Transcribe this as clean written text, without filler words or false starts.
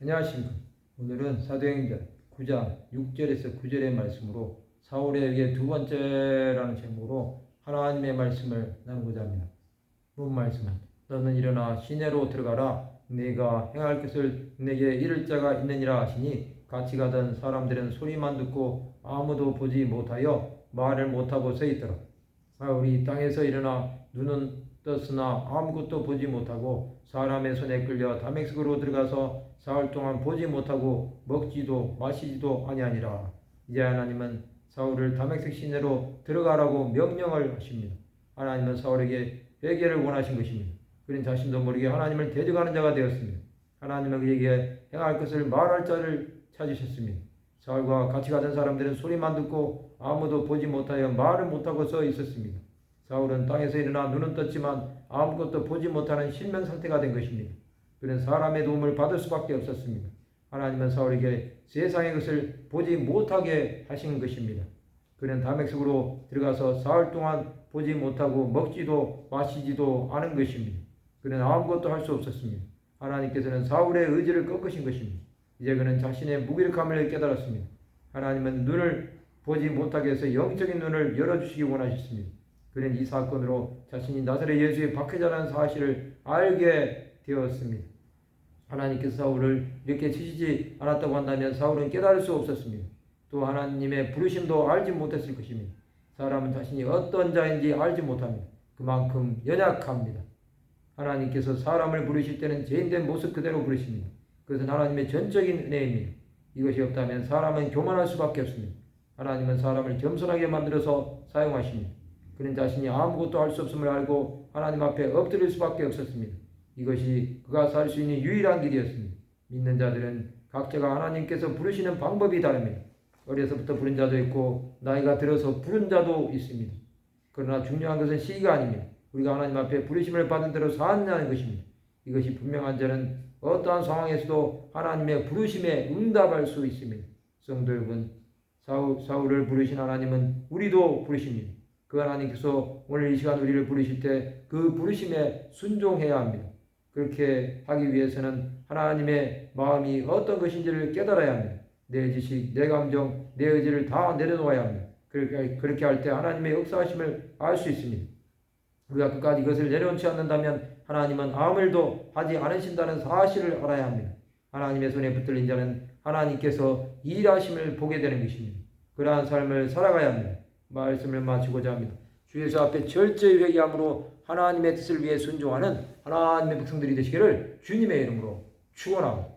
안녕하십니까. 오늘은 사도행전 9장 6절에서 9절의 말씀으로 사울에 의해 두 번째라는 제목으로 하나님의 말씀을 나누고자 합니다. 본 말씀은 너는 일어나 시내로 들어가라. 네가 행할 것을 내게 이를 자가 있느니라 하시니 같이 가던 사람들은 소리만 듣고 아무도 보지 못하여 말을 못하고 서 있더라. 사울이 땅에서 일어나 눈은 떴으나 아무것도 보지 못하고 사람의 손에 끌려 다메섹으로 들어가서 사흘 동안 보지 못하고 먹지도 마시지도 아니하니라. 이제 하나님은 사울을 다메섹 시내로 들어가라고 명령을 하십니다. 하나님은 사울에게 회개를 원하신 것입니다. 그는 자신도 모르게 하나님을 대적하는 자가 되었습니다. 하나님은 그에게 행할 것을 말할 자를 찾으셨습니다. 사울과 같이 가던 사람들은 소리만 듣고 아무도 보지 못하여 말을 못하고 서 있었습니다. 사울은 땅에서 일어나 눈은 떴지만 아무것도 보지 못하는 실명 상태가 된 것입니다. 그는 사람의 도움을 받을 수밖에 없었습니다. 하나님은 사울에게 세상의 것을 보지 못하게 하신 것입니다. 그는 다메섹으로 들어가서 사흘 동안 보지 못하고 먹지도 마시지도 않은 것입니다. 그는 아무것도 할 수 없었습니다. 하나님께서는 사울의 의지를 꺾으신 것입니다. 이제 그는 자신의 무기력함을 깨달았습니다. 하나님은 눈을 보지 못하게 해서 영적인 눈을 열어주시기 원하셨습니다. 그는 이 사건으로 자신이 나사렛 예수의 박해자라는 사실을 알게 되었습니다. 하나님께서 사울을 이렇게 치시지 않았다고 한다면 사울은 깨달을 수 없었습니다. 또 하나님의 부르심도 알지 못했을 것입니다. 사람은 자신이 어떤 자인지 알지 못합니다. 그만큼 연약합니다. 하나님께서 사람을 부르실 때는 죄인된 모습 그대로 부르십니다. 그것은 하나님의 전적인 은혜입니다. 이것이 없다면 사람은 교만할 수밖에 없습니다. 하나님은 사람을 겸손하게 만들어서 사용하십니다. 그는 자신이 아무것도 할 수 없음을 알고 하나님 앞에 엎드릴 수밖에 없었습니다. 이것이 그가 살 수 있는 유일한 길이었습니다. 믿는 자들은 각자가 하나님께서 부르시는 방법이 다릅니다. 어려서부터 부른 자도 있고 나이가 들어서 부른 자도 있습니다. 그러나 중요한 것은 시기가 아닙니다. 우리가 하나님 앞에 부르심을 받은 대로 사느냐는 것입니다. 이것이 분명한 자는 어떠한 상황에서도 하나님의 부르심에 응답할 수 있습니다. 성도 여러분, 사울을 부르신 하나님은 우리도 부르십니다. 그 하나님께서 오늘 이 시간 우리를 부르실 때 그 부르심에 순종해야 합니다. 그렇게 하기 위해서는 하나님의 마음이 어떤 것인지를 깨달아야 합니다. 내 지식, 내 감정, 내 의지를 다 내려놓아야 합니다. 그렇게 할 때 하나님의 역사하심을 알 수 있습니다. 우리가 끝까지 이것을 내려놓지 않는다면 하나님은 아무 일도 하지 않으신다는 사실을 알아야 합니다. 하나님의 손에 붙들린 자는 하나님께서 일하심을 보게 되는 것입니다. 그러한 삶을 살아가야 합니다. 말씀을 마치고자 합니다. 주 예수 앞에 철저히 회개함으로 하나님의 뜻을 위해 순종하는 하나님의 백성들이 되시기를 주님의 이름으로 축원합니다.